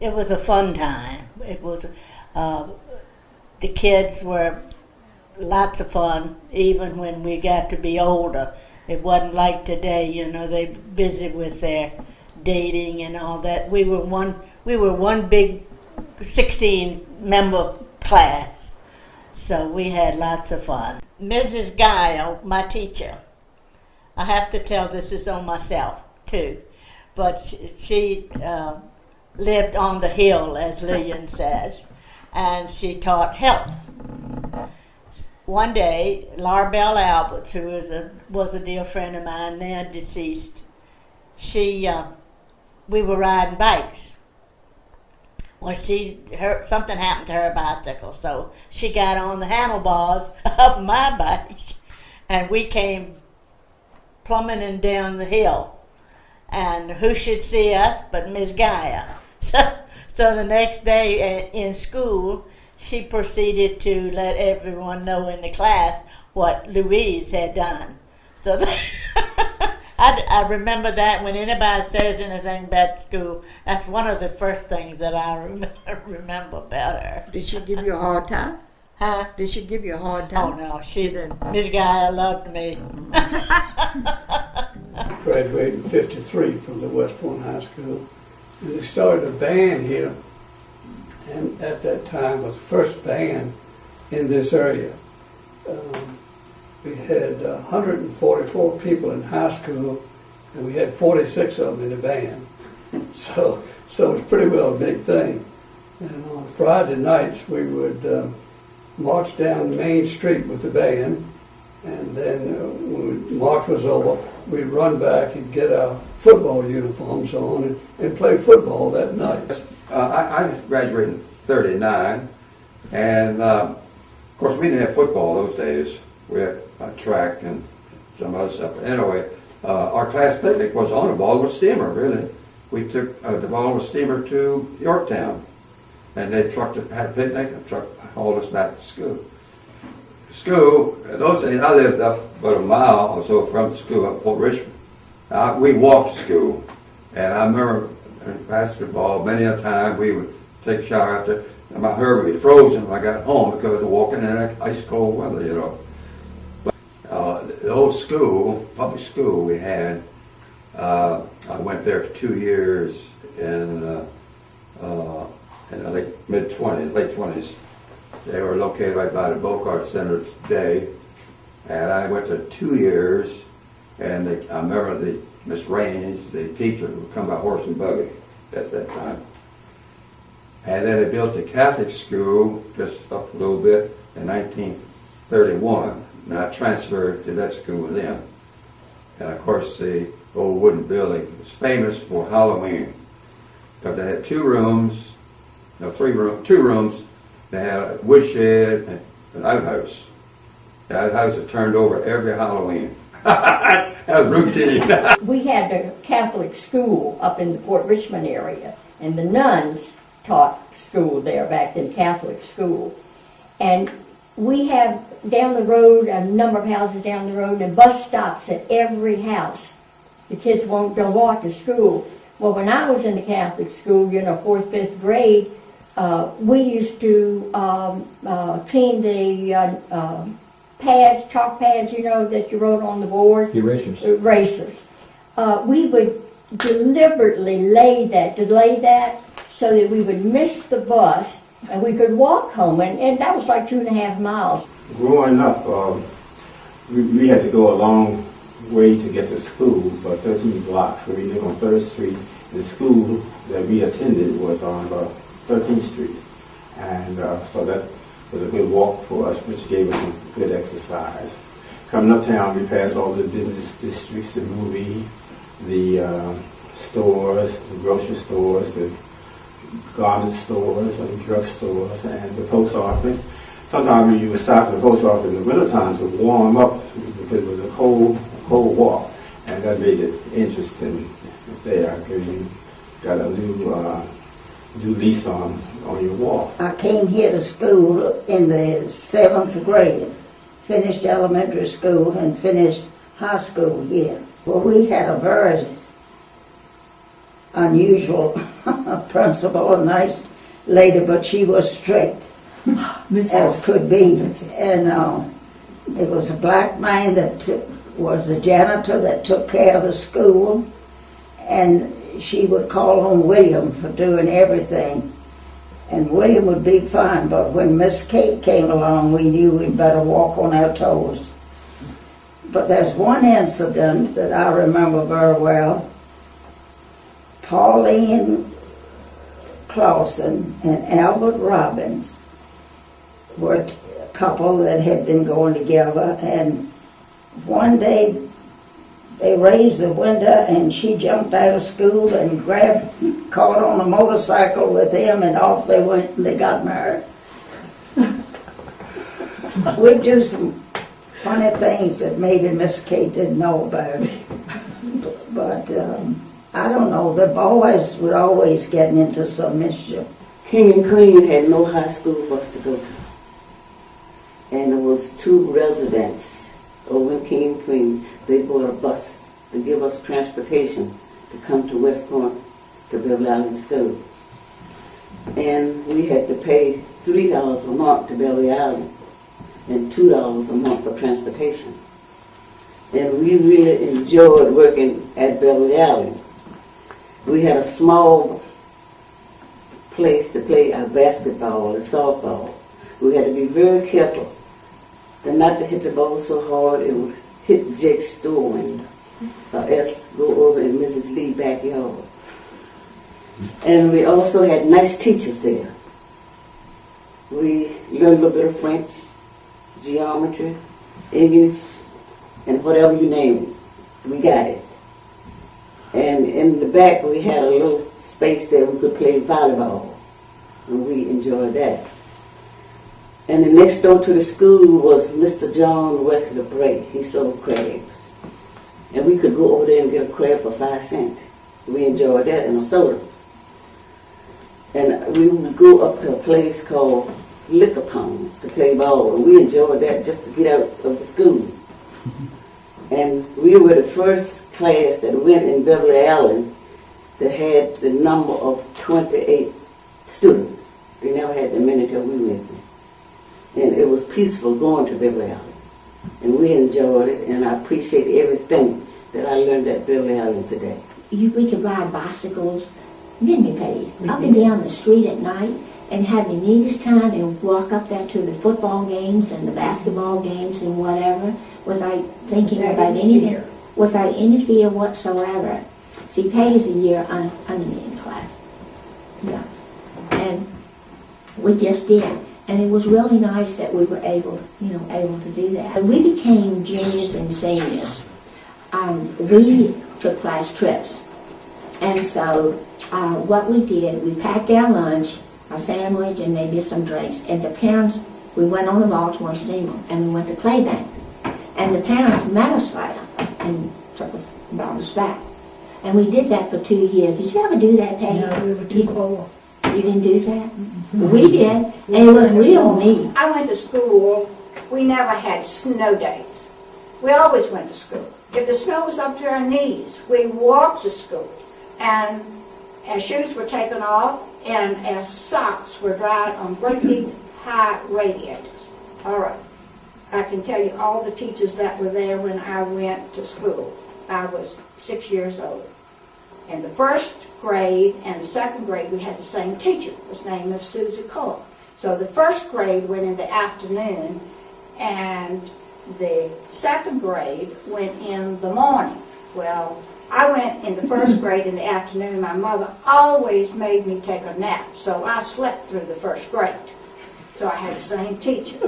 it was a fun time. It was, the kids were lots of fun, even when we got to be older. It wasn't like today, they busy with their dating and all that. We were one big 16-member class, so we had lots of fun. Mrs. Guile, my teacher, I have to tell this is on myself too, but she lived on the hill, as Lillian says, and she taught health. One day, Laura Bell Alberts, who was a dear friend of mine, now deceased, we were riding bikes. Well, something happened to her bicycle, so she got on the handlebars of my bike, and we came plummeting down the hill. And who should see us but Miss Gaia? So the next day in school, she proceeded to let everyone know in the class what Louise had done. So I remember that when anybody says anything about school, that's one of the first things that I remember about her. Did she give you a hard time? Huh? Did she give you a hard time? Oh no, she didn't. Miss Gaia loved me. Graduated in '53 from the West Point High School. And they started a band here, and at that time was the first band in this area. We had 144 people in high school, and we had 46 of them in the band. So it was pretty well a big thing. And on Friday nights, we would march down Main Street with the band, and then when march was over, we'd run back and get our football uniforms on and play football that night. I graduated in '39, and of course we didn't have football those days. We had track and some other stuff. But anyway, our class picnic was on a Baldwin steamer, really. We took the Baldwin steamer to Yorktown, and they had a picnic, and hauled us back to school. Those days, I lived up about a mile or so from the school up Port Richmond. We walked to school, and I remember in basketball, many a time we would take a shower after, and my hair would be frozen when I got home because of walking in that ice cold weather, But the old school, public school we had, I went there for 2 years in the late 20s. They were located right by the Bogart Center today, and I went to 2 years. And I remember Miss Raines, the teacher, would come by horse and buggy at that time. And then they built the Catholic school just up a little bit in 1931. And I transferred to that school with them. And of course, the old wooden building was famous for Halloween. Because they had 2 rooms. They had a woodshed and an outhouse. The outhouse had turned over every Halloween. That was routine. We had a Catholic school up in the Port Richmond area, and the nuns taught school there back in Catholic school. And we have down the road, a number of houses down the road, and bus stops at every house. The kids don't walk to school. Well, when I was in the Catholic school, 4th, 5th grade, we used to clean the chalk pads, that you wrote on the board. Erasers. We would deliberately delay that so that we would miss the bus and we could walk home, and that was like 2.5 miles. Growing up, we had to go a long way to get to school, about 13 blocks. We lived on 3rd Street. The school that we attended was on 13th Street, and so that was a good walk for us, which gave us some good exercise. Coming uptown, we passed all the business districts, the movie, the stores, the grocery stores, the garment stores, and drug stores, and the post office. Sometimes when you would stop at the post office in the winter times to warm up because it was a cold walk, and that made it interesting there because you got a new lease on your walk. I came here to school in the 7th grade, finished elementary school and finished high school here. Well, we had a very unusual principal, a nice lady, but she was strict as could be. And it was a black man that was the janitor that took care of the school, and she would call on William for doing everything. And William would be fine, but when Miss Kate came along, we knew we'd better walk on our toes. But there's one incident that I remember very well. Pauline Clausen and Albert Robbins were a couple that had been going together, and one day they raised the window and she jumped out of school and caught on a motorcycle with him, and off they went and they got married. We'd do some funny things that maybe Miss Kate didn't know about. But I don't know, the boys were always getting into some mischief. King and Queen had no high school for us to go to. And it was two residents over in King and Queen. They bought a bus to give us transportation to come to West Point, to Beverly Island School. And we had to pay $3 a month to Beverly Island and $2 a month for transportation. And we really enjoyed working at Beverly Island. We had a small place to play our basketball and softball. We had to be very careful and not to hit the ball so hard it would hit Jake's store window, or else go over in Mrs. Lee's backyard. And we also had nice teachers there. We learned a little bit of French, geometry, English, and whatever you name it, we got it. And in the back we had a little space there we could play volleyball, and we enjoyed that. And the next door to the school was Mr. John Wesley Bray. He sold crabs. And we could go over there and get a crab for 5 cents. We enjoyed that and a soda. And we would go up to a place called Liquor Pond to play ball. And we enjoyed that just to get out of the school. And we were the first class that went in Beverly Island that had the number of 28 students. They never had that many till we went there. And it was peaceful going to Beverly Island. And we enjoyed it, and I appreciate everything that I learned at Beverly Island today. We could ride bicycles, didn't we, Paige? Up and down the street at night and have the neatest time and walk up there to the football games and the basketball games and whatever without thinking about anything, without any fear whatsoever. See, Paige is a year under me in class. Yeah. And we just did. And it was really nice that we were able to do that. When we became juniors and seniors, we took class trips. And so what we did, we packed our lunch, a sandwich, and maybe some drinks. And the parents, we went on the Baltimore steamer, and we went to Claybank. And the parents met us there and brought us back. And we did that for 2 years. Did you ever do that, Peggy? No, we were too poor. You didn't do that? We did, and it was real neat. I went to school. We never had snow days. We always went to school. If the snow was up to our knees, we walked to school. And our shoes were taken off, and our socks were dried on great big high radiators. All right. I can tell you all the teachers that were there when I went to school. I was 6 years old. In the first grade and the second grade, we had the same teacher. His name was Susie Cole. So the first grade went in the afternoon, and the second grade went in the morning. Well, I went in the first grade in the afternoon. My mother always made me take a nap, so I slept through the first grade. So I had the same teacher.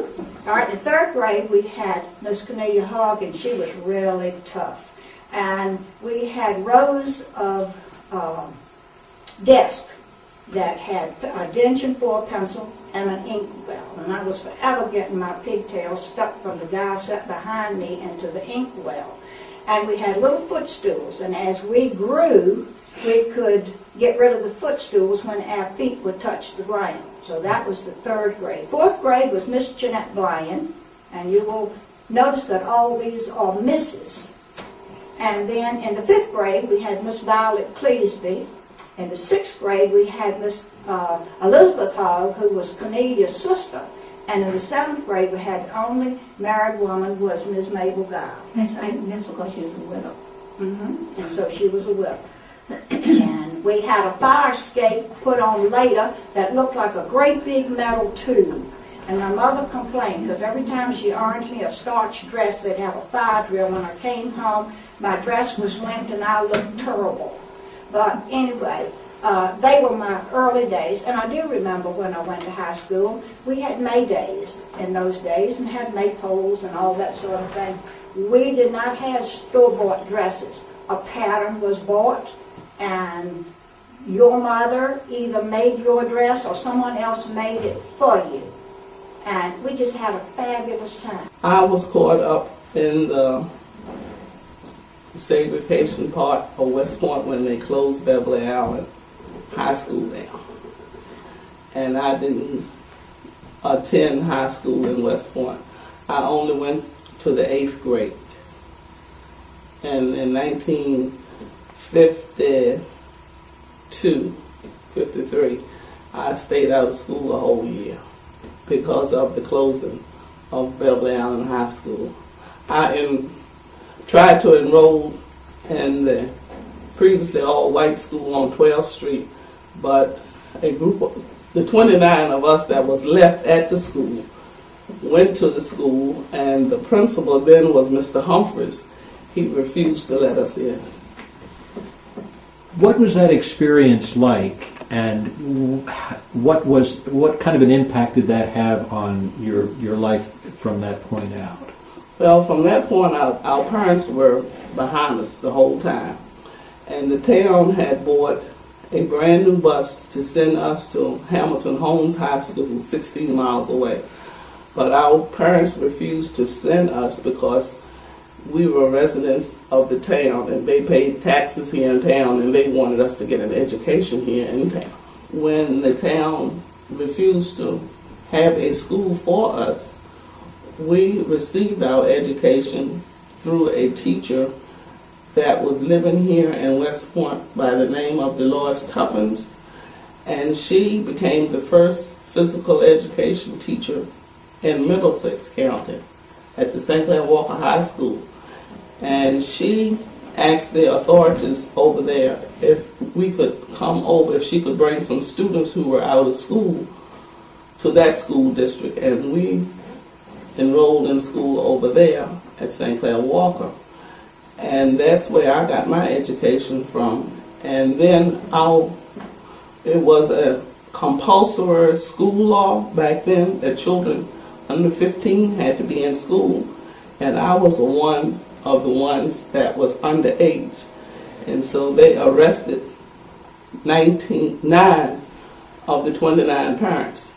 All right, in the third grade, we had Miss Cornelia Hogg, and she was really tough. And we had rows of desks that had a dention for a pencil and an ink well. And I was forever getting my pigtails stuck from the guy sat behind me into the ink well. And we had little footstools. And as we grew, we could get rid of the footstools when our feet would touch the ground. So that was the third grade. Fourth grade was Miss Jeanette Bryan. And you will notice that all these are misses. And then in the fifth grade, we had Miss Violet Cleesby. In the 6th grade, we had Miss Elizabeth Hogg, who was Cornelia's sister. And in the 7th grade, we had the only married woman was Miss Mabel Guile. That's right, and that's because she was a widow. And so she was a widow. And we had a fire escape put on later that looked like a great big metal tube. And my mother complained because every time she ironed me a starch dress, they'd have a fire drill. When I came home, my dress was limped and I looked terrible. But anyway, they were my early days. And I do remember when I went to high school, we had May days in those days and had maypoles and all that sort of thing. We did not have store-bought dresses. A pattern was bought, and your mother either made your dress or someone else made it for you. And we just had a fabulous time. I was caught up in the segregation part of West Point when they closed Beverly Allen High School down. And I didn't attend high school in West Point. I only went to the 8th grade. And in 1953, I stayed out of school a whole year because of the closing of Beverly Allen High School. I tried to enroll in the previously all-white school on 12th Street, but a group of the 29 of us that was left at the school went to the school, and the principal then was Mr. Humphreys. He refused to let us in. What was that experience like, and what kind of an impact did that have on your life from that point out? Well, from that point out, our parents were behind us the whole time. And the town had bought a brand new bus to send us to Hamilton Holmes High School, 16 miles away. But our parents refused to send us because we were residents of the town and they paid taxes here in town and they wanted us to get an education here in town. When the town refused to have a school for us, we received our education through a teacher that was living here in West Point by the name of Dolores Tuppence, and she became the first physical education teacher in Middlesex County at the St. Clair Walker High School. And she asked the authorities over there if we could come over, if she could bring some students who were out of school to that school district, and we enrolled in school over there at St. Clair Walker. And that's where I got my education from. And then it was a compulsory school law back then that children under 15 had to be in school. And I was one of the ones that was underage. And so they arrested 9 of the 29 parents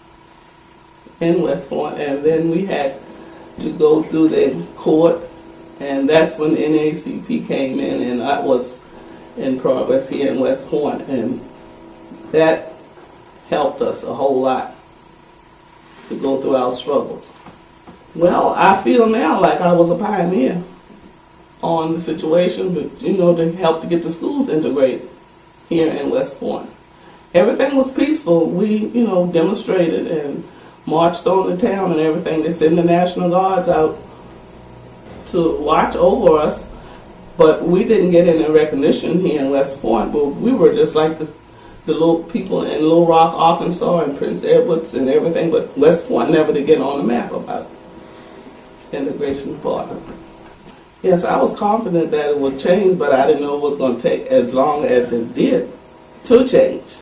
in West Point. And then we had to go through the court. And that's when NAACP came in, and that was in progress here in West Point, and that helped us a whole lot to go through our struggles. Well, I feel now like I was a pioneer on the situation, but to help to get the schools integrated here in West Point. Everything was peaceful. We, demonstrated and marched on the town and everything. They sent the National Guards out to watch over us, but we didn't get any recognition here in West Point. But we were just like the little people in Little Rock, Arkansas, and Prince Edwards and everything. But West Point never did get on the map about integration part. Yes, I was confident that it would change, but I didn't know it was going to take as long as it did to change.